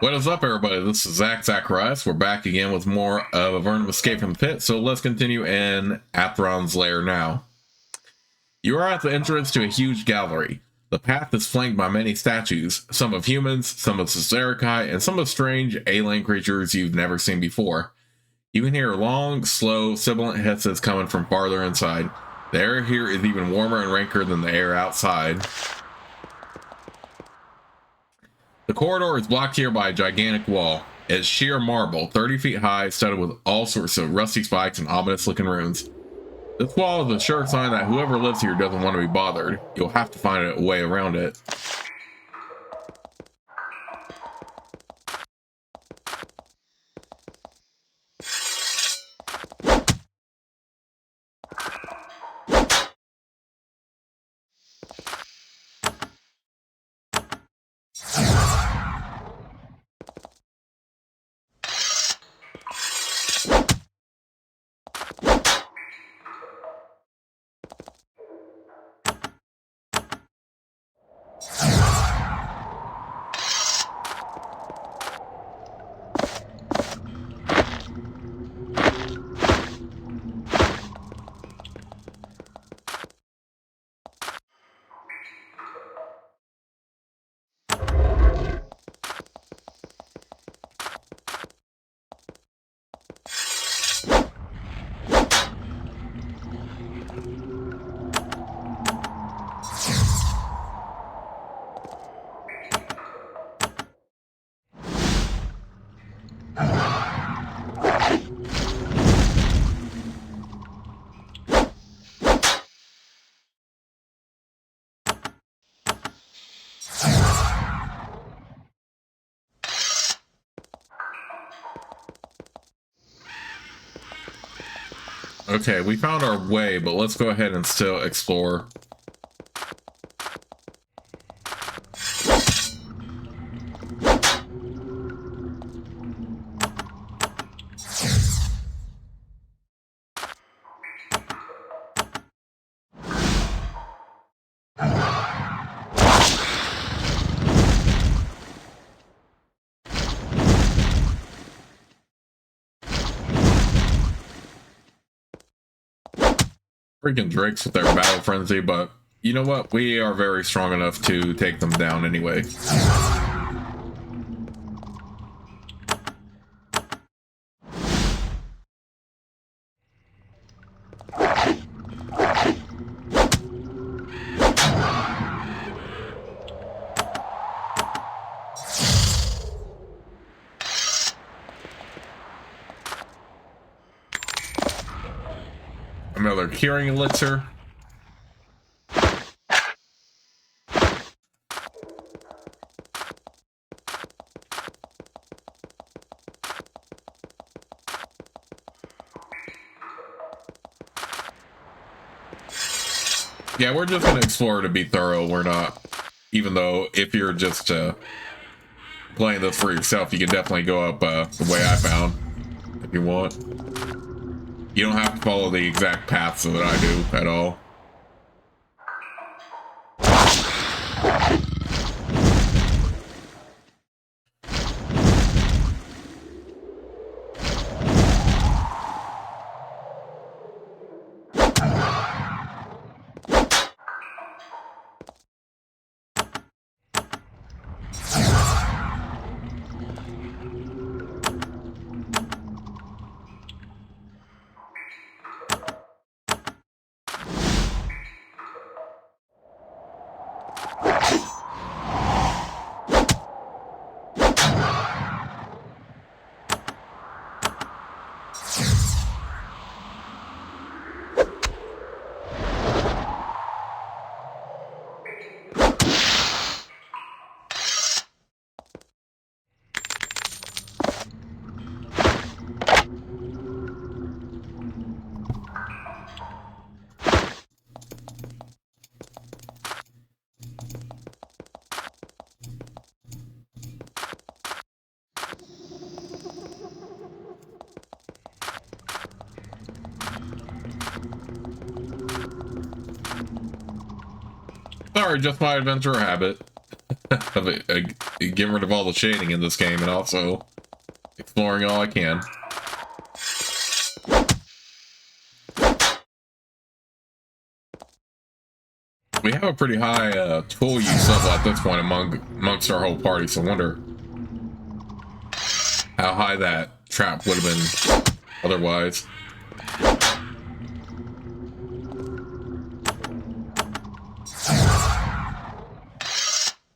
What is up, everybody? This is Zacharias. We're back again with more of Avernum Escape from the Pit, so let's continue in Athron's Lair now. You are at the entrance to a huge gallery. The path is flanked by many statues, some of humans, some of Caesaricae, and some of strange alien creatures you've never seen before. You can hear long, slow, sibilant hisses coming from farther inside. The air here is even warmer and ranker than the air outside. The corridor is blocked here by a gigantic wall. It's sheer marble, 30 feet high, studded with all sorts of rusty spikes and ominous-looking runes. This wall is a sure sign that whoever lives here doesn't want to be bothered. You'll have to find a way around it. Okay, we found our way, but let's go ahead and still explore. Freaking Drakes with their battle frenzy, but you know what? We are very strong enough to take them down anyway. Another curing elixir. Yeah, we're just gonna explore to be thorough. We're not, even though if you're just playing this for yourself, you can definitely go up the way I found if you want. You don't have to follow the exact paths that I do at all. Sorry, just my adventure habit. of it, getting rid of all the shading in this game and also exploring all I can. We have a pretty high tool use level at this point amongst our whole party, so I wonder how high that trap would have been otherwise.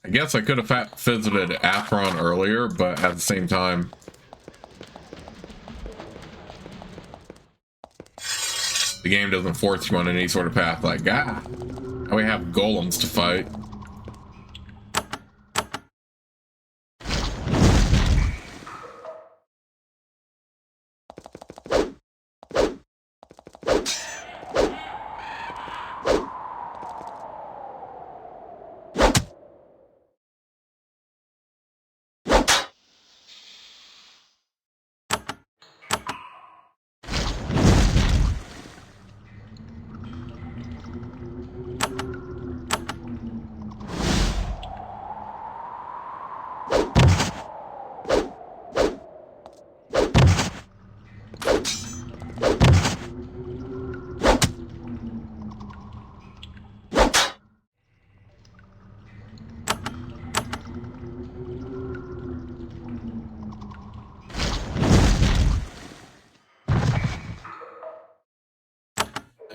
I guess I could have visited Athron earlier, but at the same time, the game doesn't force you on any sort of path like, now we have golems to fight.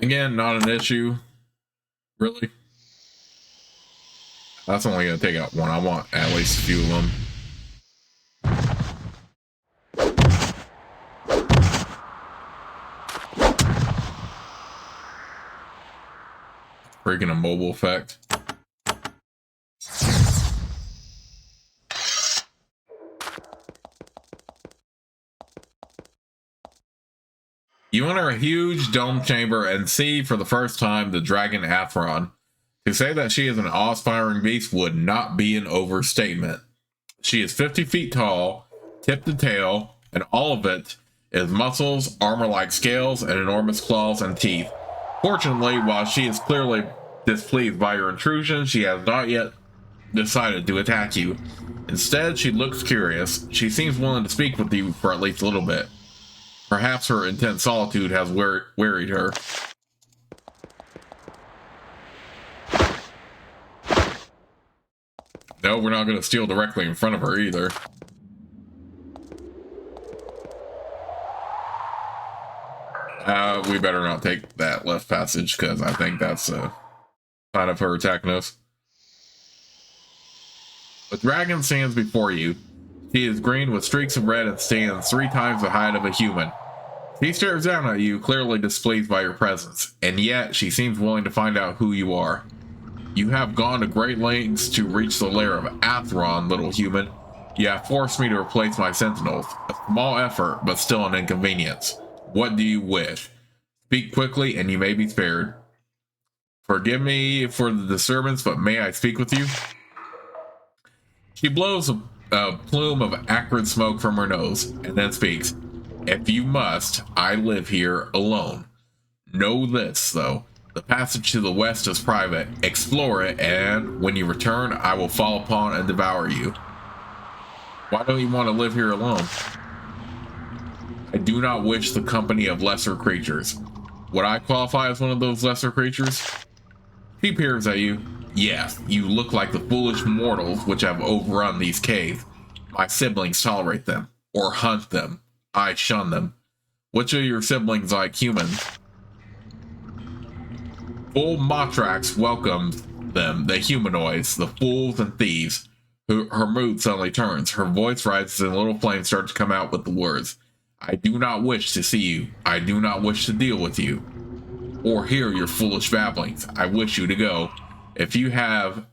Again, not an issue, really. That's only going to take out one. I want at least a few of them. Freaking a mobile effect. You enter a huge dome chamber and see for the first time the dragon Athron. To say that she is an awe-inspiring beast would not be an overstatement. She is 50 feet tall, tip to tail, and all of it is muscles, armor-like scales, and enormous claws and teeth. Fortunately, while she is clearly displeased by your intrusion, she has not yet decided to attack you. Instead, she looks curious. She seems willing to speak with you for at least a little bit. Perhaps her intense solitude has wearied her. No, we're not going to steal directly in front of her either. We better not take that left passage, because I think that's kind of her attacking us. The dragon stands before you. She is green with streaks of red and stands 3 times the height of a human. She stares down at you, clearly displeased by your presence, and yet she seems willing to find out who you are. You have gone to great lengths to reach the lair of Athron, little human. You have forced me to replace my sentinels. A small effort, but still an inconvenience. What do you wish? Speak quickly, and you may be spared. Forgive me for the disturbance, but may I speak with you? She blows a plume of acrid smoke from her nose, and then speaks. If you must, I live here alone. Know this, though. The passage to the west is private. Explore it, and when you return, I will fall upon and devour you. Why don't you want to live here alone? I do not wish the company of lesser creatures. Would I qualify as one of those lesser creatures? She peers at you. Yes, you look like the foolish mortals which have overrun these caves. My siblings tolerate them, or hunt them. I shun them. Which of your siblings like humans? Full Matrax welcomes them, the humanoids, the fools and thieves. Her mood suddenly turns. Her voice rises and little flames start to come out with the words. I do not wish to see you. I do not wish to deal with you. Or hear your foolish babblings. I wish you to go. If you have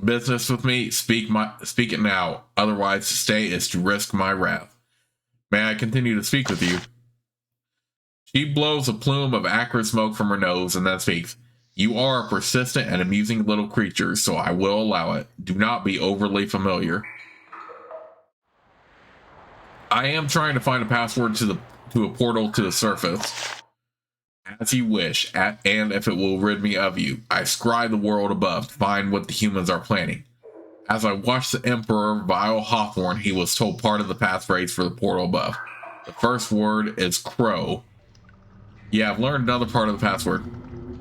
business with me, speak it now. Otherwise, to stay is to risk my wrath. May I continue to speak with you? She blows a plume of acrid smoke from her nose and then speaks. You are a persistent and amusing little creature, so I will allow it. Do not be overly familiar. I am trying to find a password to a portal to the surface. As you wish, and if it will rid me of you, I scry the world above to find what the humans are planning. As I watched the Emperor Vile Hawthorne, he was told part of the passphrase for the portal above. The first word is crow. Yeah, I've learned another part of the password.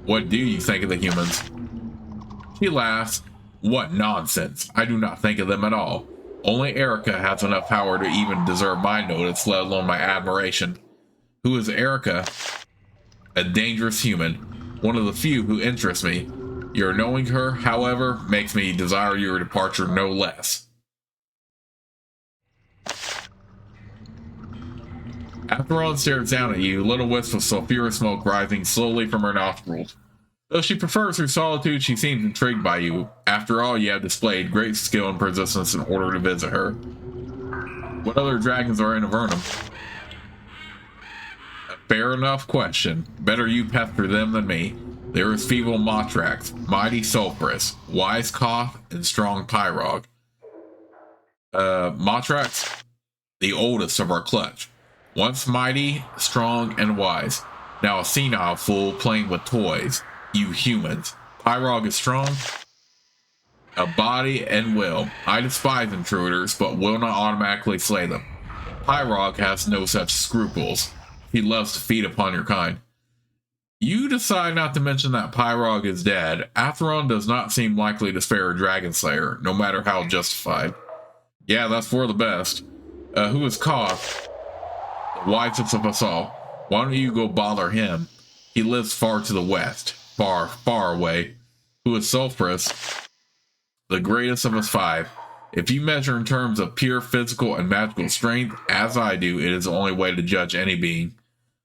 What do you think of the humans? She laughs. What nonsense. I do not think of them at all. Only Erica has enough power to even deserve my notice, let alone my admiration. Who is Erica? A dangerous human. One of the few who interest me. Your knowing her, however, makes me desire your departure no less. Athron stares down at you, little wisps of sulfurous smoke rising slowly from her nostrils. Though she prefers her solitude, she seems intrigued by you. After all, you have displayed great skill and persistence in order to visit her. What other dragons are in Avernum? A fair enough question. Better you pester them than me. There is feeble Motrax, mighty Sulphurus, wise Koth, and strong Pyrog. Motrax, the oldest of our clutch. Once mighty, strong, and wise. Now a senile fool playing with toys. You humans. Pyrog is strong. A body and will. I despise intruders, but will not automatically slay them. Pyrog has no such scruples. He loves to feed upon your kind. You decide not to mention that Pyrog is dead. Athron does not seem likely to spare a dragon slayer, no matter how justified. Yeah, that's for the best. Who is Koth? The wisest of us all. Why don't you go bother him? He lives far to the west. Far, far away. Who is Sulphurus? The greatest of us five. If you measure in terms of pure physical and magical strength, as I do, it is the only way to judge any being.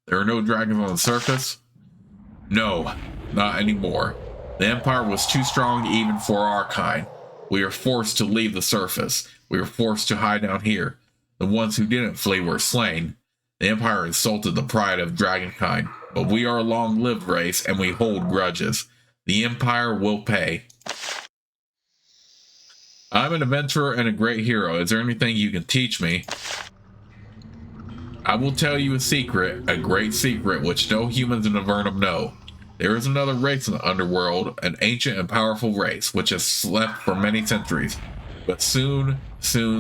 There are no dragons on the surface? No, not anymore. The Empire was too strong even for our kind. We are forced to leave the surface. We are forced to hide down here. The ones who didn't flee were slain. The Empire insulted the pride of dragonkind, but we are a long-lived race and we hold grudges. The Empire will pay. I'm an adventurer and a great hero. Is there anything you can teach me? I will tell you a secret, a great secret which no humans in Avernum know. There is another race in the underworld, an ancient and powerful race, which has slept for many centuries. But soon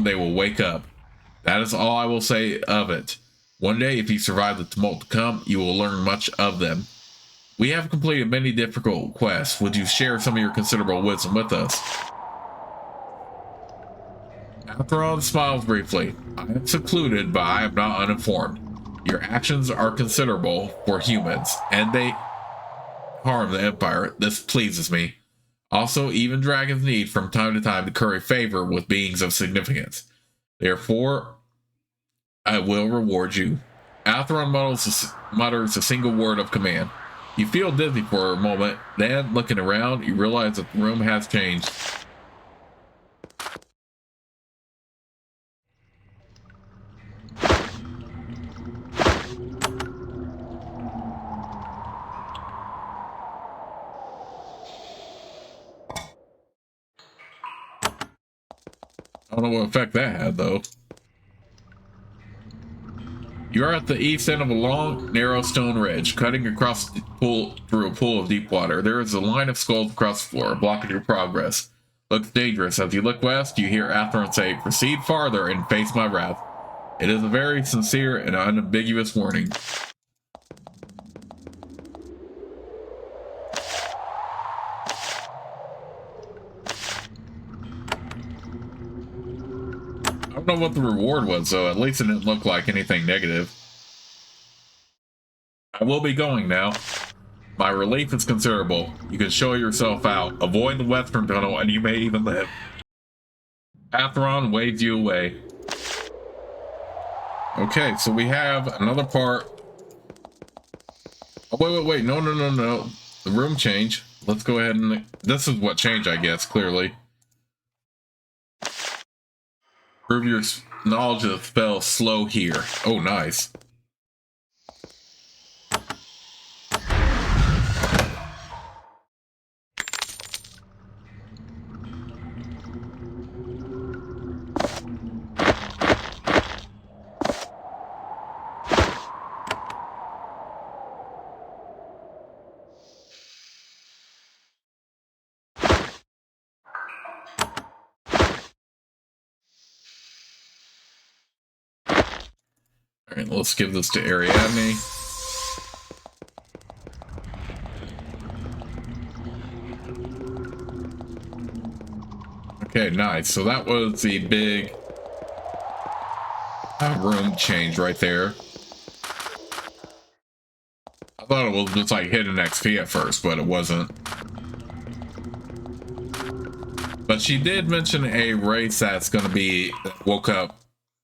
they will wake up. That is all I will say of it. One day, if you survive the tumult to come, you will learn much of them. We have completed many difficult quests. Would you share some of your considerable wisdom with us? Athron smiles briefly. I am secluded, but I am not uninformed. Your actions are considerable for humans, and they harm the Empire. This pleases me. Also, even dragons need from time to time to curry favor with beings of significance. Therefore, I will reward you. Athron mutters a single word of command. You feel dizzy for a moment, then, looking around, you realize that the room has changed. I don't know what effect that had, though. You are at the east end of a long, narrow stone ridge, cutting across the pool through a pool of deep water. There is a line of skulls across the floor, blocking your progress. Looks dangerous. As you look west, you hear Athron say, "Proceed farther and face my wrath." It is a very sincere and unambiguous warning. I don't know what the reward was, though. At least it didn't look like anything negative. I will be going now. My relief is considerable. You can show yourself out. Avoid the western tunnel, and you may even live. Athron waves you away. Okay, so we have another part. Oh, wait. No. The room change. Let's go ahead and... This is what changed, I guess, clearly. Prove your knowledge of the spell slow here. Oh, nice. Alright, let's give this to Ariadne. Okay, nice. So that was the big room change right there. I thought it was just like hidden XP at first, but it wasn't. But she did mention a race that's going to be woke up,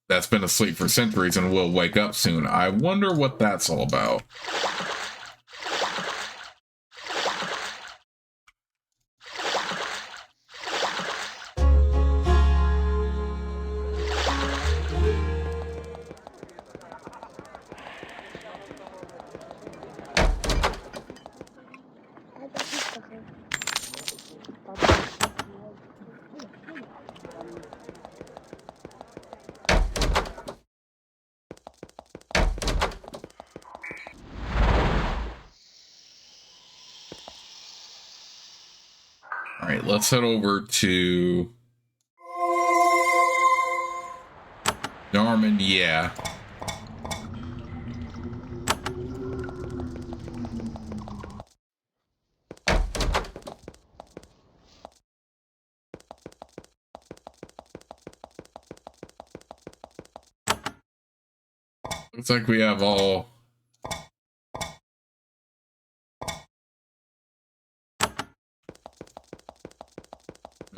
that's been asleep for centuries and will wake up soon. I wonder what that's all about. Alright, let's head over to Norman, yeah. Looks like we have all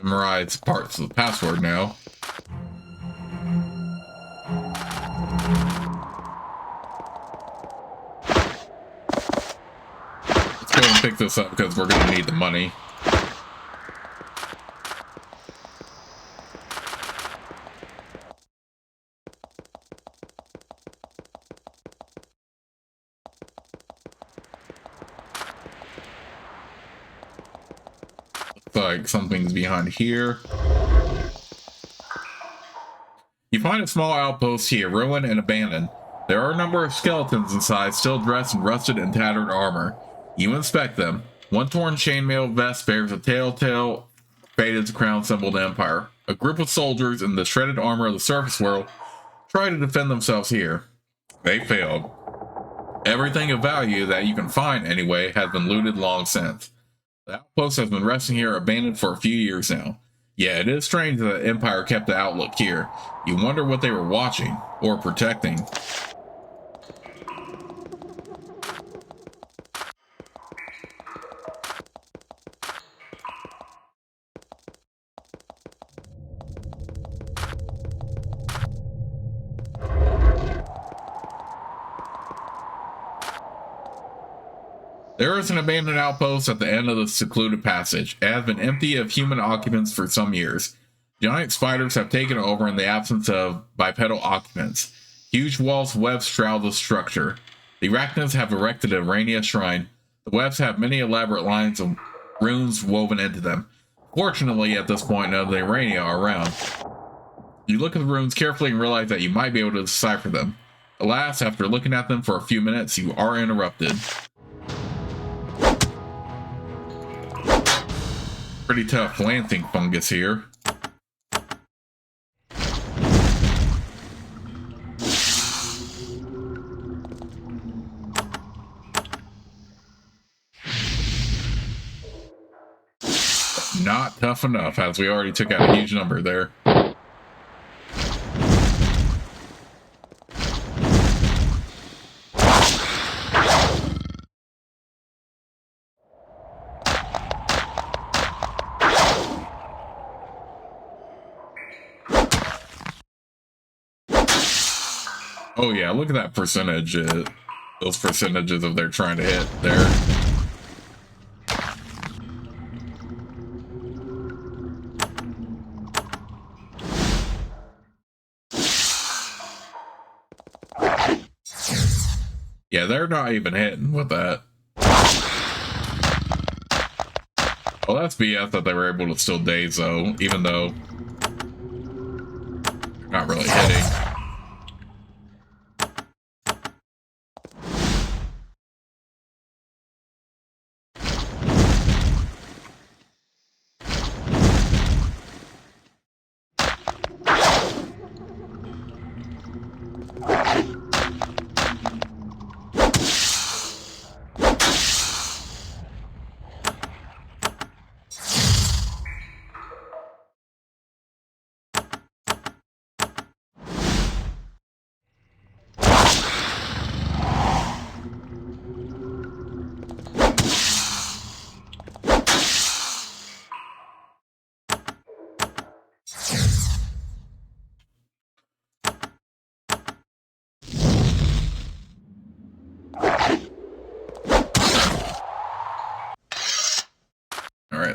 memorized parts of the password now. Let's go and pick this up because we're going to need the money. Looks like something's behind here. You find a small outpost here, ruined and abandoned. There are a number of skeletons inside, still dressed in rusted and tattered armor. You inspect them. One torn chainmail vest bears a telltale faded crown symbol of the Empire. A group of soldiers in the shredded armor of the surface world try to defend themselves here. They failed. Everything of value that you can find, anyway, has been looted long since. The outpost has been resting here abandoned for a few years now. Yeah, it is strange that the Empire kept the outlook here. You wonder what they were watching, or protecting. There is an abandoned outpost at the end of the secluded passage. It has been empty of human occupants for some years. Giant spiders have taken over in the absence of bipedal occupants. Huge walls of webs shroud the structure. The arachnids have erected a Rania shrine. The webs have many elaborate lines of runes woven into them. Fortunately, at this point, none of the Rania are around. You look at the runes carefully and realize that you might be able to decipher them. Alas, after looking at them for a few minutes, you are interrupted. Pretty tough lancing fungus here. Not tough enough, as we already took out a huge number there. Oh yeah, look at that percentage. Those percentages of they're trying to hit there. Yeah, they're not even hitting with that. Well, that's BS that they were able to still daze though, even though they're not really hitting.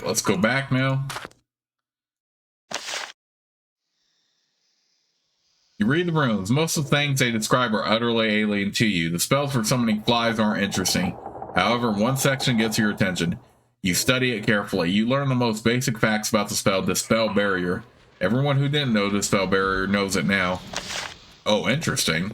let's go back now. You read the runes. Most of the things they describe are utterly alien to you. The spells for summoning flies aren't interesting. However, one section gets your attention. You study it carefully. You learn the most basic facts about the spell, Dispel Barrier. Everyone who didn't know Dispel Barrier knows it now. Oh, interesting.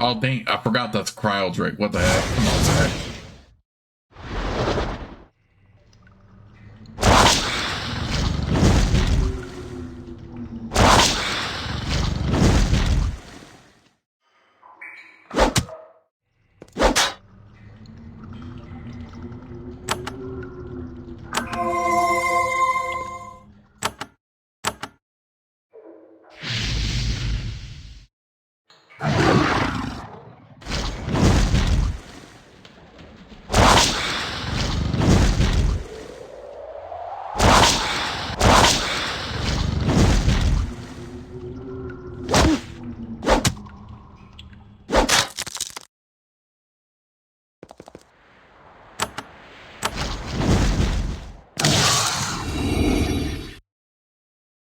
Oh, dang, I forgot that's Cryo Drake. What the heck? Come on, Zach.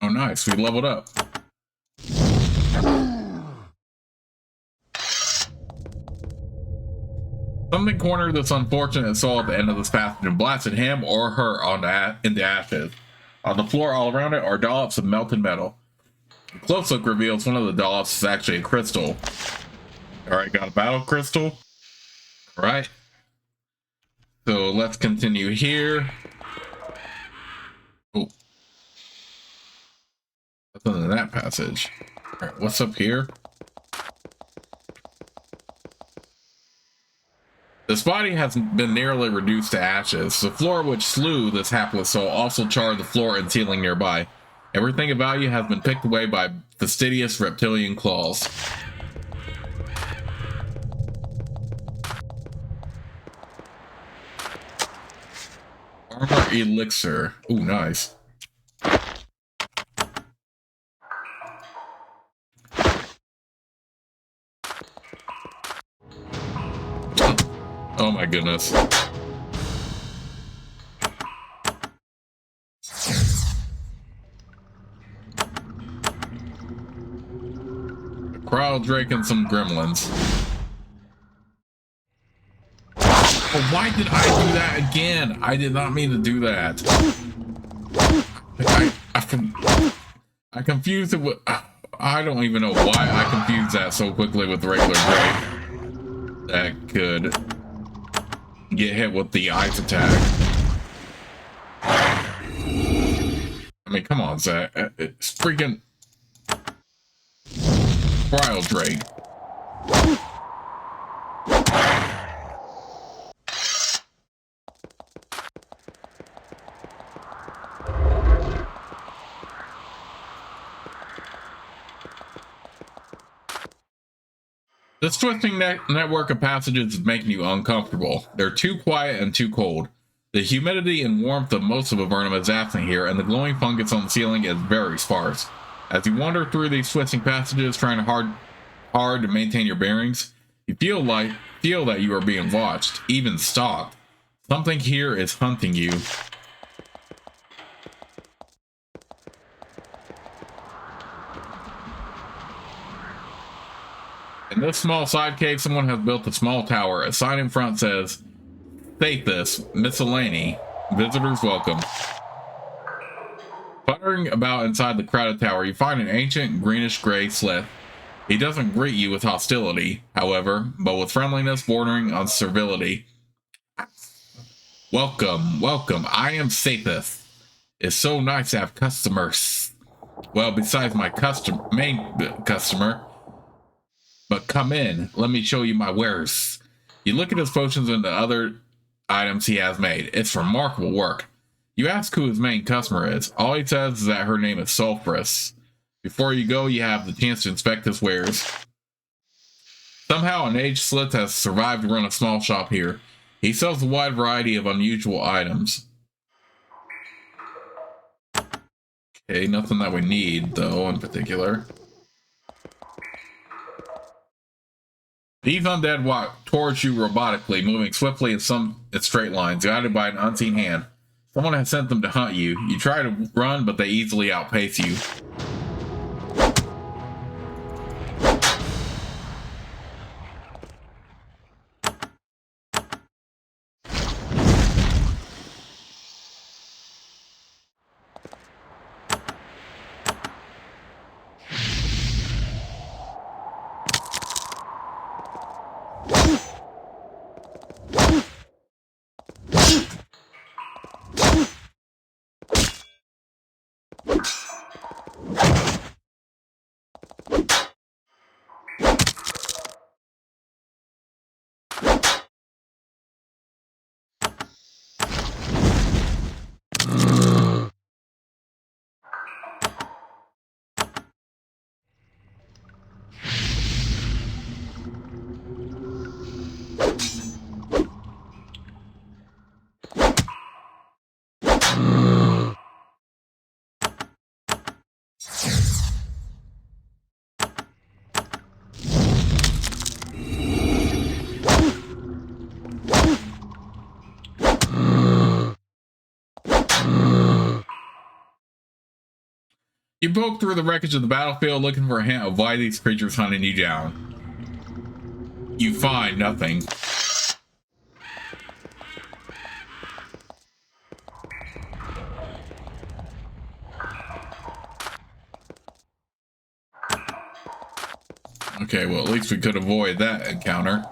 Oh, nice. We leveled up. Something cornered this unfortunate soul at the end of this passage and blasted him or her into ashes. On the floor all around it are dollops of melted metal. A close look reveals one of the dollops is actually a crystal. Alright, got a battle crystal. Alright. So let's continue here. Oh. Nothing in that passage. Alright, what's up here? This body has been nearly reduced to ashes. The floor which slew this hapless soul also charred the floor and ceiling nearby. Everything of value has been picked away by fastidious reptilian claws. Armor elixir. Ooh, nice. Oh my goodness. Cryo Drake and some gremlins. Oh, why did I do that again? I did not mean to do that. I confused it with... I don't even know why I confused that so quickly with regular Drake. That could get hit with the ice attack. I mean, come on, Zach. It's freaking Cryo Drake. This twisting network of passages is making you uncomfortable. They're too quiet and too cold. The humidity and warmth of most of Avernum is absent here, and the glowing fungus on the ceiling is very sparse. As you wander through these twisting passages, trying hard to maintain your bearings, you feel that you are being watched, even stalked. Something here is hunting you. In this small side cave, someone has built a small tower. A sign in front says, "Thetis, Miscellany, visitors welcome." Puttering about inside the crowded tower, you find an ancient greenish-gray slith. He doesn't greet you with hostility, however, but with friendliness bordering on servility. Welcome, welcome. I am Thetis. It's so nice to have customers. Well, besides my main customer. But come in, let me show you my wares. You look at his potions and the other items he has made. It's remarkable work. You ask who his main customer is. All he says is that her name is Sulphurous. Before you go, you have the chance to inspect his wares. Somehow, an aged Slith has survived to run a small shop here. He sells a wide variety of unusual items. Okay, nothing that we need, though, in particular. These undead walk towards you robotically, moving swiftly in straight lines, guided by an unseen hand. Someone has sent them to hunt you. You try to run, but they easily outpace you. You poke through the wreckage of the battlefield looking for a hint of why these creatures hunting you down. You find nothing. Okay, well, at least we could avoid that encounter.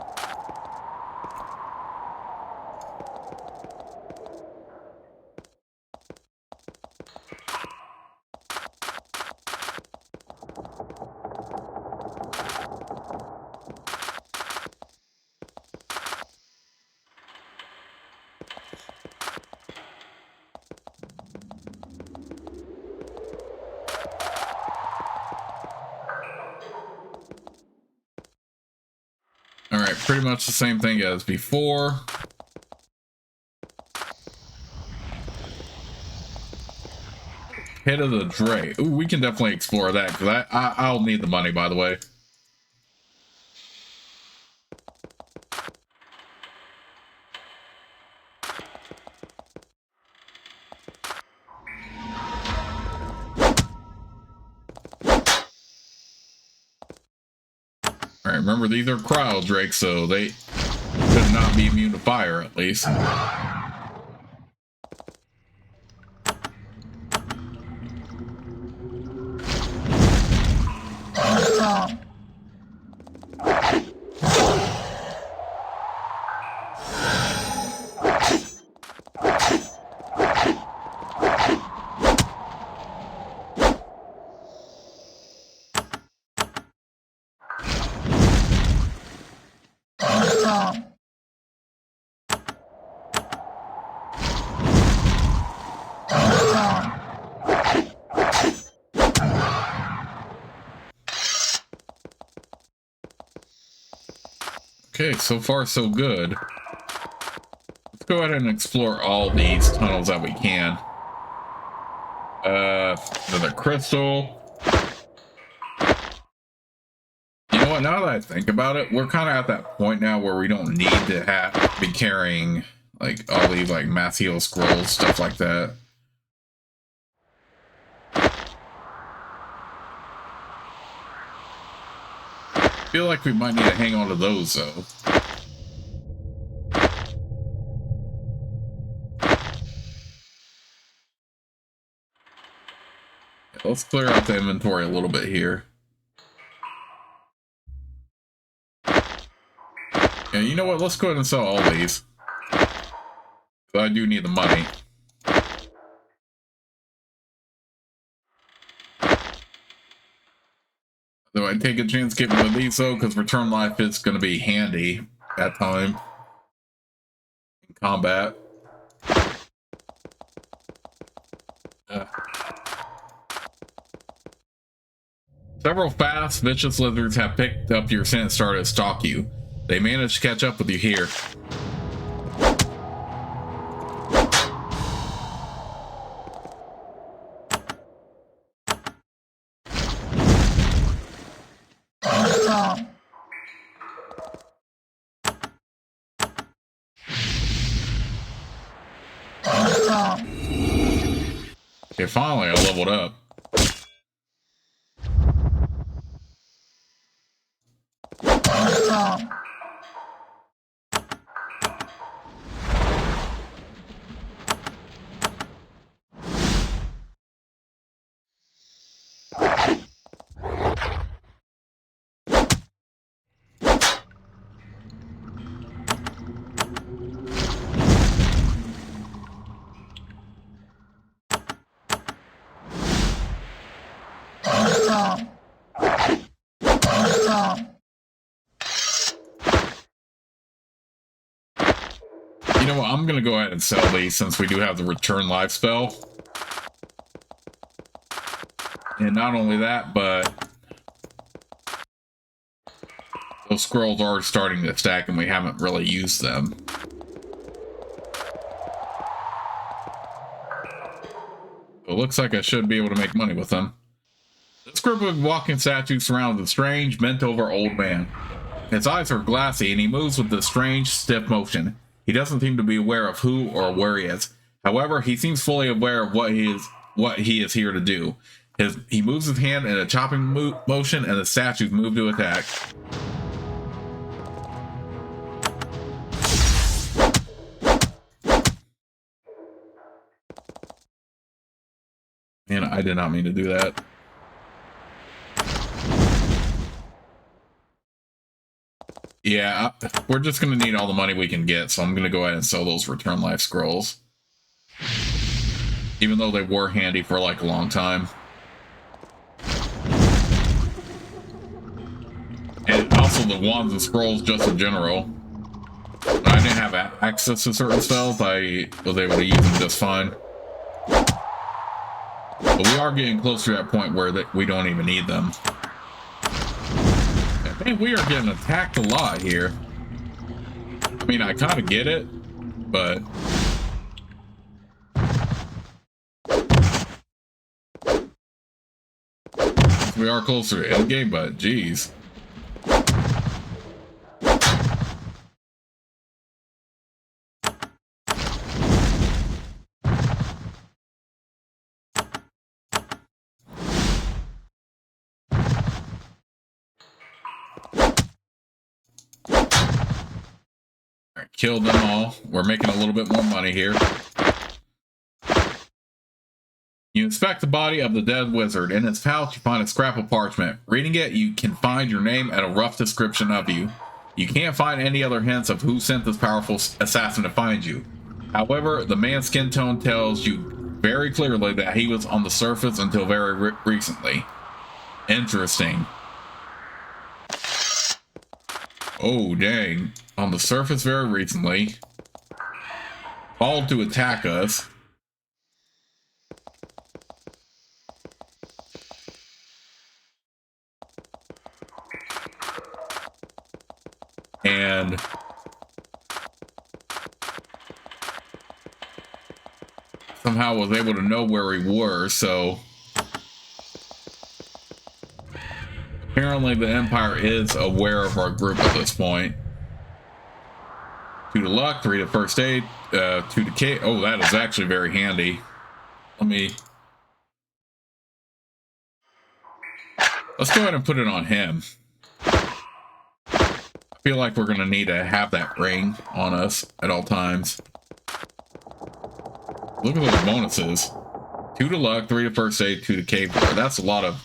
Alright, pretty much the same thing as before. Head of the Dray. Ooh, we can definitely explore that, because I'll need the money, by the way. Alright, remember these are cryo drakes, so they could not be immune to fire, at least. Okay, so far so good. Let's go ahead and explore all these tunnels that we can. Another crystal. You know what, now that I think about it, we're kind of at that point now where we don't need to be carrying like all these like mass heal scrolls, stuff like that. I feel like we might need to hang on to those though. Let's clear out the inventory a little bit here. Yeah, you know what? Let's go ahead and sell all these. But I do need the money. Though I'd take a chance getting rid of these though, because return life is going to be handy that time in combat. Several fast, vicious lizards have picked up your scent and started to stalk you. They managed to catch up with you here. Okay, finally I leveled up. You know what, I'm gonna go ahead and sell these since we do have the return life spell. And not only that, but those scrolls are starting to stack and we haven't really used them. It looks like I should be able to make money with them. This group of walking statues surrounds a strange, bent-over old man. His eyes are glassy and he moves with a strange, stiff motion. He doesn't seem to be aware of who or where he is. However, he seems fully aware of what he is here to do. He moves his hand in a chopping motion and the statues move to attack. Man, I did not mean to do that. Yeah, we're just going to need all the money we can get, so I'm going to go ahead and sell those return life scrolls. Even though they were handy for like a long time. And also the wands and scrolls just in general. When I didn't have access to certain spells, I was able to use them just fine. But we are getting close to that point where we don't even need them. Man, we are getting attacked a lot here. I mean, I kind of get it, but... we are closer to endgame, but geez. Killed them all. We're making a little bit more money here. You inspect the body of the dead wizard. In its pouch, you find a scrap of parchment. Reading it, you can find your name and a rough description of you. You can't find any other hints of who sent this powerful assassin to find you. However, the man's skin tone tells you very clearly that he was on the surface until very recently. Interesting. Oh, dang. On the surface very recently. Called to attack us. And somehow was able to know where we were, so apparently the Empire is aware of our group at this point. 2 to luck, 3 to first aid, 2 to K. Oh, that is actually very handy. Let's go ahead and put it on him. I feel like we're gonna need to have that ring on us at all times. Look at those bonuses. 2 to luck, 3 to first aid, 2 to cave door. That's a lot of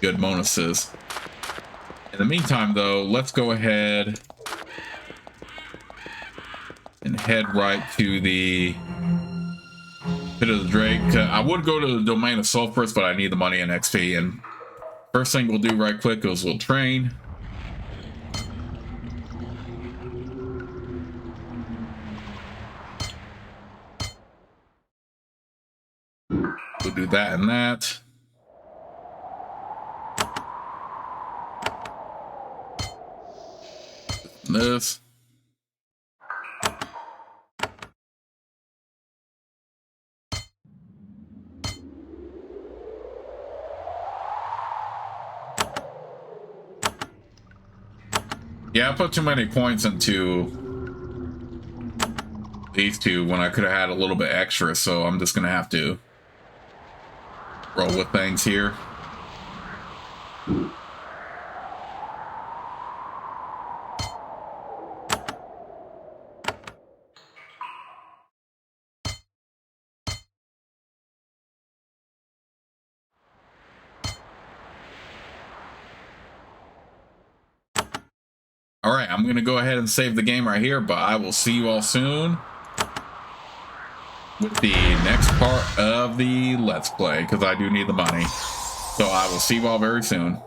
good bonuses. In the meantime, though, let's go ahead and head right to the Pit of the Drake. I would go to the Domain of Sulphurus, but I need the money and XP. And first thing we'll do right quick is we'll train. We'll do that and that. this. Yeah, I put too many points into these two when I could have had a little bit extra, so I'm just gonna have to roll with things here. All right, I'm gonna go ahead and save the game right here, but I will see you all soon with the next part of the Let's Play, because I do need the money. So I will see you all very soon.